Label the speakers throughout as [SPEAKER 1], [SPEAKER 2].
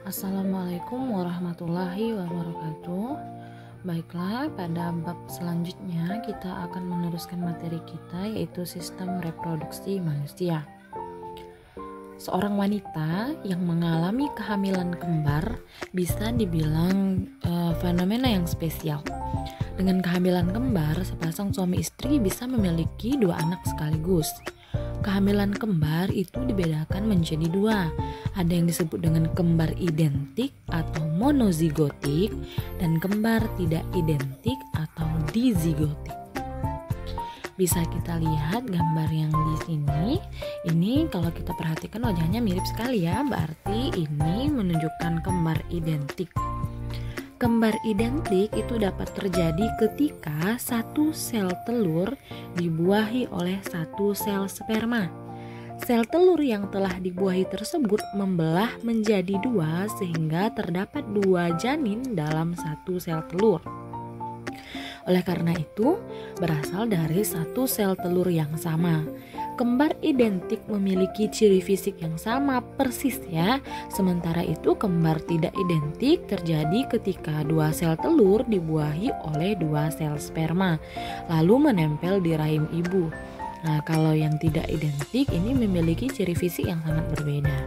[SPEAKER 1] Assalamualaikum warahmatullahi wabarakatuh. Baiklah, pada bab selanjutnya kita akan meneruskan materi kita, yaitu sistem reproduksi manusia. Seorang wanita yang mengalami kehamilan kembar bisa dibilang fenomena yang spesial. Dengan kehamilan kembar, sepasang suami istri bisa memiliki dua anak sekaligus. Kehamilan kembar itu dibedakan menjadi dua. Ada yang disebut dengan kembar identik atau monozigotik dan kembar tidak identik atau dizigotik. Bisa kita lihat gambar yang di sini. Ini kalau kita perhatikan wajahnya mirip sekali ya, berarti ini menunjukkan kembar identik. Kembar identik itu dapat terjadi ketika satu sel telur dibuahi oleh satu sel sperma. Sel telur yang telah dibuahi tersebut membelah menjadi dua sehingga terdapat dua janin dalam satu sel telur. Oleh karena itu, berasal dari satu sel telur yang sama. Kembar identik memiliki ciri fisik yang sama persis ya. Sementara itu kembar tidak identik terjadi ketika dua sel telur dibuahi oleh dua sel sperma lalu menempel di rahim ibu. Nah, kalau yang tidak identik ini memiliki ciri fisik yang sangat berbeda.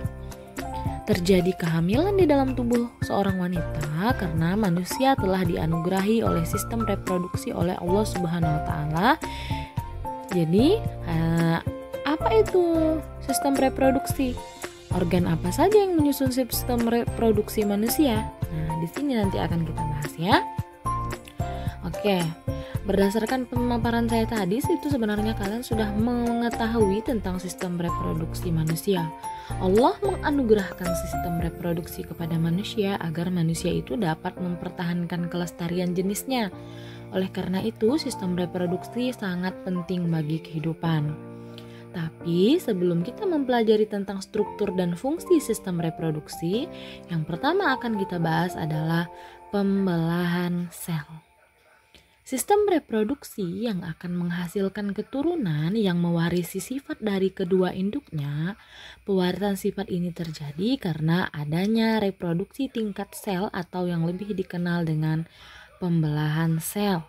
[SPEAKER 1] Terjadi kehamilan di dalam tubuh seorang wanita karena manusia telah dianugerahi oleh sistem reproduksi oleh Allah Subhanahu wa taala. Jadi, apa itu sistem reproduksi? Organ apa saja yang menyusun sistem reproduksi manusia? Nah, di sini nanti akan kita bahas ya. Oke, berdasarkan pemaparan saya tadi, itu sebenarnya kalian sudah mengetahui tentang sistem reproduksi manusia. Allah menganugerahkan sistem reproduksi kepada manusia agar manusia itu dapat mempertahankan kelestarian jenisnya. Oleh karena itu, sistem reproduksi sangat penting bagi kehidupan. Tapi sebelum kita mempelajari tentang struktur dan fungsi sistem reproduksi, yang pertama akan kita bahas adalah pembelahan sel. Sistem reproduksi yang akan menghasilkan keturunan yang mewarisi sifat dari kedua induknya. Pewarisan sifat ini terjadi karena adanya reproduksi tingkat sel atau yang lebih dikenal dengan pembelahan sel.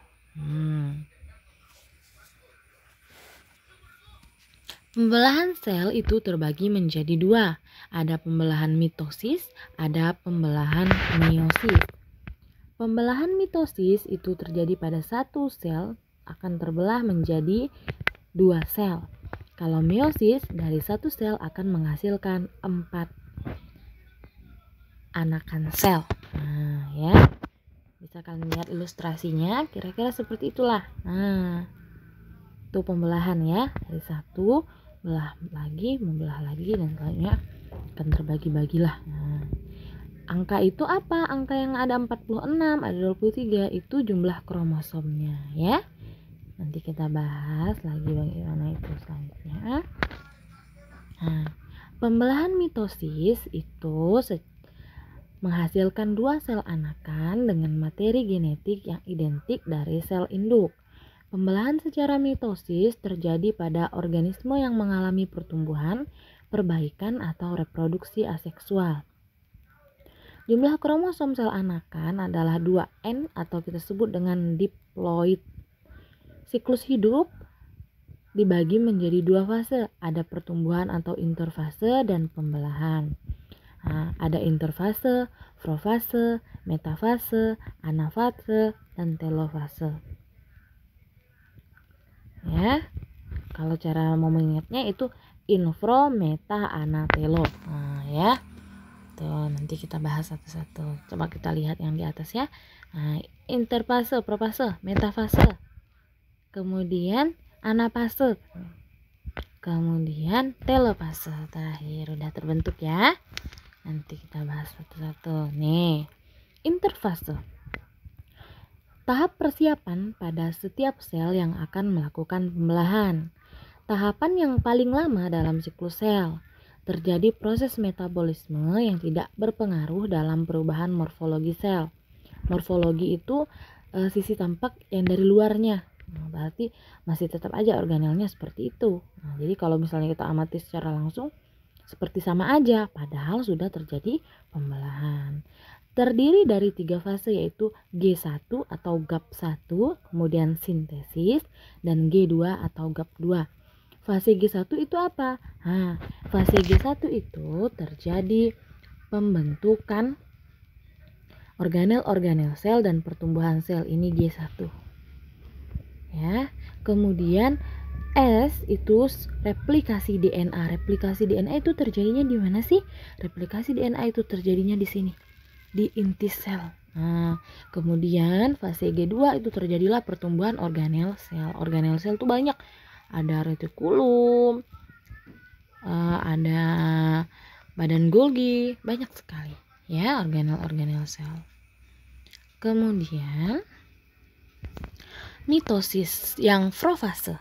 [SPEAKER 1] Pembelahan sel itu terbagi menjadi dua. Ada pembelahan mitosis, ada pembelahan meiosis. Pembelahan mitosis itu terjadi pada satu sel akan terbelah menjadi dua sel. Kalau meiosis, dari satu sel akan menghasilkan 4 anakan sel. Nah, ya. Bisa kalian lihat ilustrasinya, kira-kira seperti itulah. Nah, itu pembelahan ya. Dari satu, belah lagi, membelah lagi, dan selanjutnya akan terbagi-bagilah. Nah, angka itu apa? Angka yang ada 46, ada 23 itu jumlah kromosomnya ya. Nanti kita bahas lagi bagaimana itu selanjutnya. Nah, pembelahan mitosis itu menghasilkan dua sel anakan dengan materi genetik yang identik dari sel induk. Pembelahan secara mitosis terjadi pada organisme yang mengalami pertumbuhan, perbaikan atau reproduksi aseksual. Jumlah kromosom sel anakan adalah 2N atau kita sebut dengan diploid. Siklus hidup dibagi menjadi dua fase, ada pertumbuhan atau interfase dan pembelahan. Nah, ada interfase, profase, metafase, anafase, dan telofase. Ya, kalau cara mau mengingatnya itu infro, meta, ana, telo. Nah, ya. Nanti kita bahas satu-satu. Coba kita lihat yang di atas ya. Nah, interfase, profase, metafase. Kemudian anafase. Kemudian telofase terakhir udah terbentuk ya. Nanti kita bahas satu-satu. Nih, interfase. Tahap persiapan pada setiap sel yang akan melakukan pembelahan. Tahapan yang paling lama dalam siklus sel. Terjadi proses metabolisme yang tidak berpengaruh dalam perubahan morfologi sel. Morfologi itu sisi tampak yang dari luarnya. Nah, berarti masih tetap aja organelnya seperti itu. Nah, jadi kalau misalnya kita amati secara langsung, Seperti sama aja, padahal sudah terjadi pembelahan. Terdiri dari 3 fase yaitu G1 atau GAP1, kemudian sintesis, dan G2 atau GAP2. Fase G1 itu apa? Nah, fase G1 itu terjadi pembentukan organel-organel sel dan pertumbuhan sel, ini G1. Ya, kemudian S itu replikasi DNA. Replikasi DNA itu terjadinya di mana sih? Replikasi DNA itu terjadinya di sini, di inti sel. Nah, kemudian fase G2 itu terjadilah pertumbuhan organel sel. Organel sel itu banyak. Ada retikulum, ada badan Golgi, banyak sekali ya organel-organel sel. Kemudian mitosis yang profase.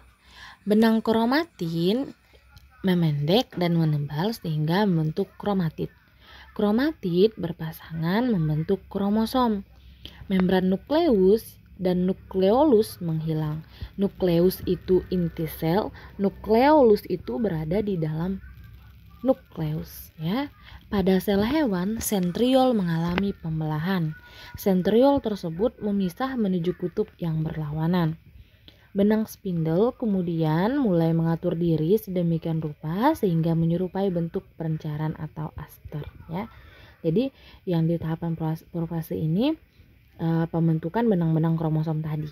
[SPEAKER 1] Benang kromatin memendek dan menebal sehingga membentuk kromatid. Kromatid berpasangan membentuk kromosom. Membran nukleus dan nukleolus menghilang. Nukleus itu inti sel, nukleolus itu berada di dalam nukleus ya. Pada sel hewan, sentriol mengalami pembelahan. Sentriol tersebut memisah menuju kutub yang berlawanan. Benang spindle kemudian mulai mengatur diri sedemikian rupa sehingga menyerupai bentuk perencaran atau aster ya. Jadi yang di tahapan profase ini pembentukan benang-benang kromosom tadi.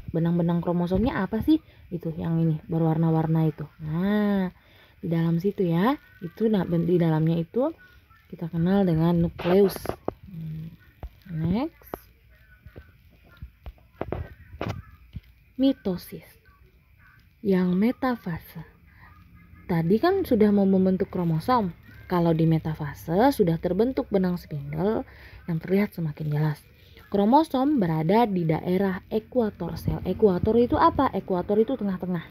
[SPEAKER 1] Benang-benang kromosomnya apa sih? Itu yang ini berwarna-warna itu. Nah, di dalam situ ya, itu di dalamnya itu kita kenal dengan nukleus. Next. Mitosis yang metafase. Tadi kan sudah mau membentuk kromosom. Kalau di metafase sudah terbentuk benang spindle yang terlihat semakin jelas. Kromosom berada di daerah ekuator sel. Ekuator itu apa? Ekuator itu tengah-tengah.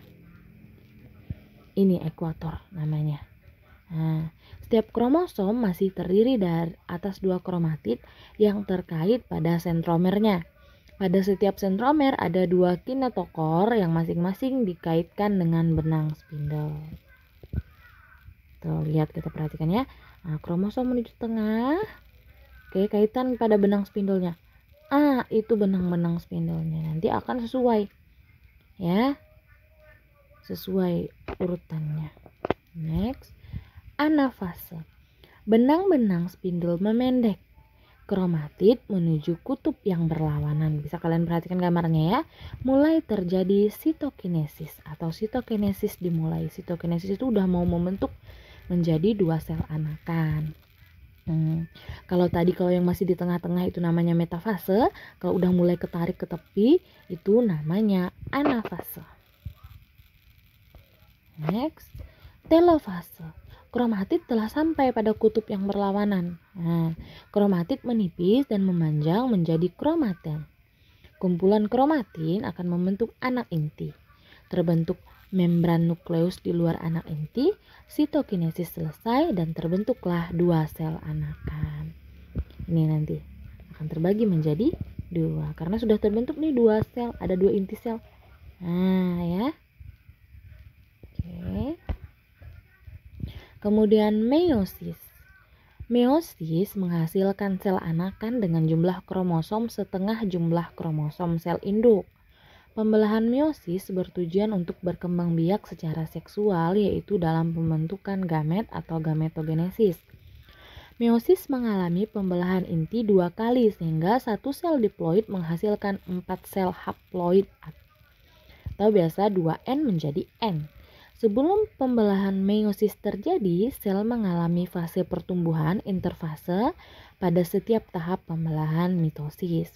[SPEAKER 1] Ini ekuator namanya. Nah, setiap kromosom masih terdiri dari atas 2 kromatid yang terkait pada sentromernya. Pada setiap sentromer ada 2 kinetokor yang masing-masing dikaitkan dengan benang spindle. Tuh, lihat, kita perhatikan ya. Nah, kromosom menuju tengah. Oke, kaitan pada benang spindlenya. Itu benang-benang spindlenya. Nanti akan sesuai. Ya. Sesuai urutannya. Next. Anafase. Benang-benang spindle memendek. Kromatid menuju kutub yang berlawanan. Bisa kalian perhatikan gambarnya ya. Mulai terjadi sitokinesis atau sitokinesis dimulai. Sitokinesis itu udah mau membentuk menjadi 2 sel anakan. Kalau yang masih di tengah-tengah itu namanya metafase. Kalau udah mulai ketarik ke tepi itu namanya anafase. Next, telofase. Kromatid telah sampai pada kutub yang berlawanan. Nah, kromatid menipis dan memanjang menjadi kromatin. Kumpulan kromatin akan membentuk anak inti. Terbentuk membran nukleus di luar anak inti, sitokinesis selesai dan terbentuklah 2 sel anakan. Ini nanti akan terbagi menjadi 2 karena sudah terbentuk nih 2 sel, ada 2 inti sel. Nah, ya. Oke. Kemudian meiosis. Meiosis menghasilkan sel anakan dengan jumlah kromosom setengah jumlah kromosom sel induk. Pembelahan meiosis bertujuan untuk berkembang biak secara seksual, yaitu dalam pembentukan gamet atau gametogenesis. Meiosis mengalami pembelahan inti 2 kali sehingga 1 sel diploid menghasilkan 4 sel haploid atau biasa 2N menjadi N. Sebelum pembelahan meiosis terjadi, sel mengalami fase pertumbuhan interfase pada setiap tahap pembelahan mitosis.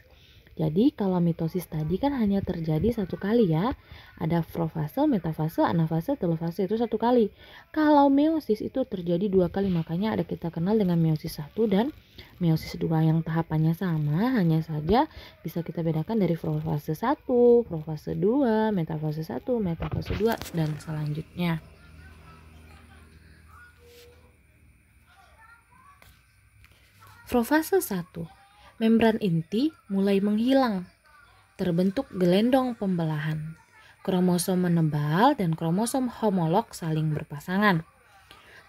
[SPEAKER 1] Jadi kalau mitosis tadi kan hanya terjadi 1 kali ya. Ada profase, metafase, anafase, telofase itu 1 kali. Kalau meiosis itu terjadi 2 kali, makanya ada kita kenal dengan meiosis 1 dan meiosis 2 yang tahapannya sama, hanya saja bisa kita bedakan dari profase 1, profase 2, metafase 1, metafase 2 dan selanjutnya. Profase 1. Membran inti mulai menghilang. Terbentuk gelendong pembelahan. Kromosom menebal dan kromosom homolog saling berpasangan.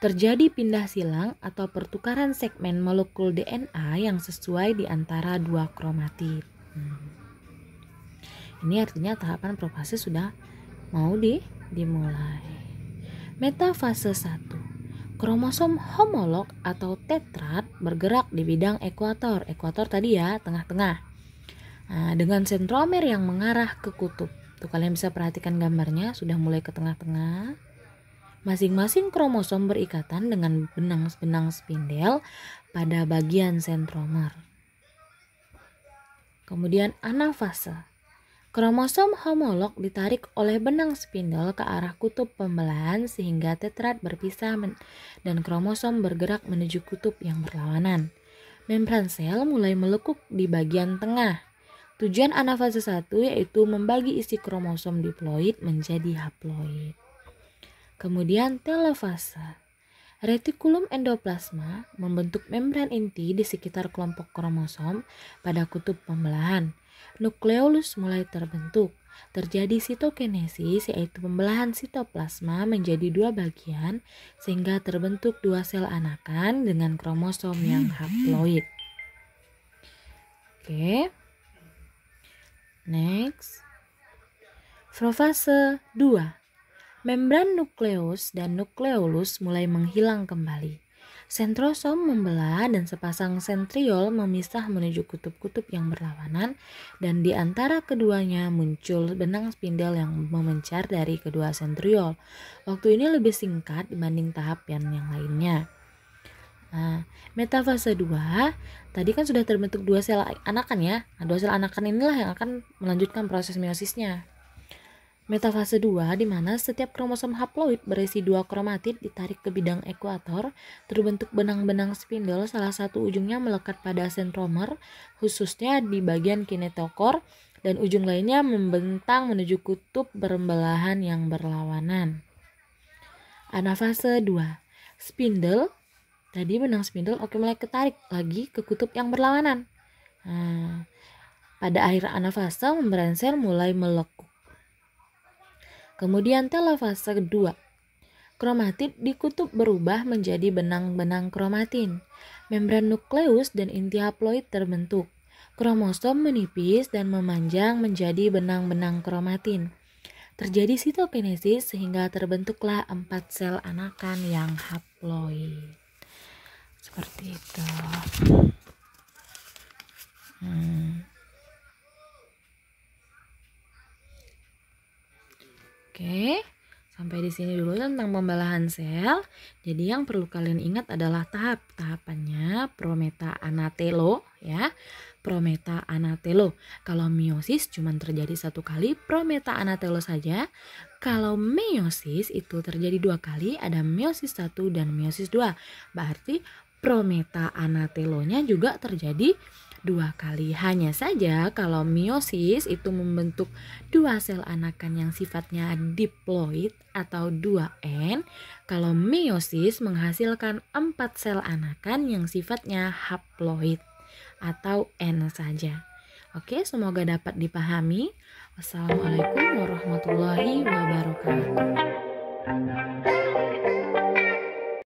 [SPEAKER 1] Terjadi pindah silang atau pertukaran segmen molekul DNA yang sesuai di antara dua kromatid. Ini artinya tahapan profase sudah mau dimulai. Metafase 1. Kromosom homolog atau tetrad bergerak di bidang ekuator. Ekuator tadi ya, tengah-tengah. Nah, dengan sentromer yang mengarah ke kutub. Tuh kalian bisa perhatikan gambarnya, sudah mulai ke tengah-tengah. Masing-masing kromosom berikatan dengan benang-benang spindel pada bagian sentromer. Kemudian anafase. Kromosom homolog ditarik oleh benang spindel ke arah kutub pembelahan sehingga tetrad berpisah dan kromosom bergerak menuju kutub yang berlawanan. Membran sel mulai melekuk di bagian tengah. Tujuan anafase 1 yaitu membagi isi kromosom diploid menjadi haploid. Kemudian telofase. Retikulum endoplasma membentuk membran inti di sekitar kelompok kromosom pada kutub pembelahan. Nukleolus mulai terbentuk. Terjadi sitokinesis yaitu pembelahan sitoplasma menjadi dua bagian sehingga terbentuk dua sel anakan dengan kromosom yang haploid. Oke. Next. Profase 2. Membran nukleus dan nukleolus mulai menghilang kembali. Sentrosom membelah dan sepasang sentriol memisah menuju kutub-kutub yang berlawanan dan di antara keduanya muncul benang spindel yang memencar dari kedua sentriol. Waktu ini lebih singkat dibanding tahap yang lainnya. Nah, metafase 2 tadi kan sudah terbentuk dua sel anakan ya. Nah, dua sel anakan inilah yang akan melanjutkan proses meosisnya. Metafase 2 di mana setiap kromosom haploid berisi dua kromatid ditarik ke bidang ekuator, terbentuk benang-benang spindel, salah satu ujungnya melekat pada sentromer, khususnya di bagian kinetokor, dan ujung lainnya membentang menuju kutub pembelahan yang berlawanan. Anafase 2. Spindel, tadi benang spindel mulai ketarik lagi ke kutub yang berlawanan. Nah, pada akhir anafase membran sel mulai melekuk. Kemudian telofase 2. Kromatid di kutub berubah menjadi benang-benang kromatin. Membran nukleus dan inti haploid terbentuk. Kromosom menipis dan memanjang menjadi benang-benang kromatin. Terjadi sitokinesis sehingga terbentuklah 4 sel anakan yang haploid. Seperti itu. Oke, sampai di sini dulu tentang pembelahan sel. Jadi yang perlu kalian ingat adalah tahapannya prometa anatelo ya. Prometa anatelo. Kalau meiosis cuma terjadi satu kali, prometa anatelo saja. Kalau meiosis itu terjadi dua kali, ada meiosis 1 dan meiosis 2. Berarti prometa anatelonya juga terjadi dua kali. Hanya saja kalau meiosis itu membentuk dua sel anakan yang sifatnya diploid atau 2N. Kalau meiosis menghasilkan 4 sel anakan yang sifatnya haploid atau N saja. Oke, semoga dapat dipahami. Wassalamualaikum warahmatullahi wabarakatuh.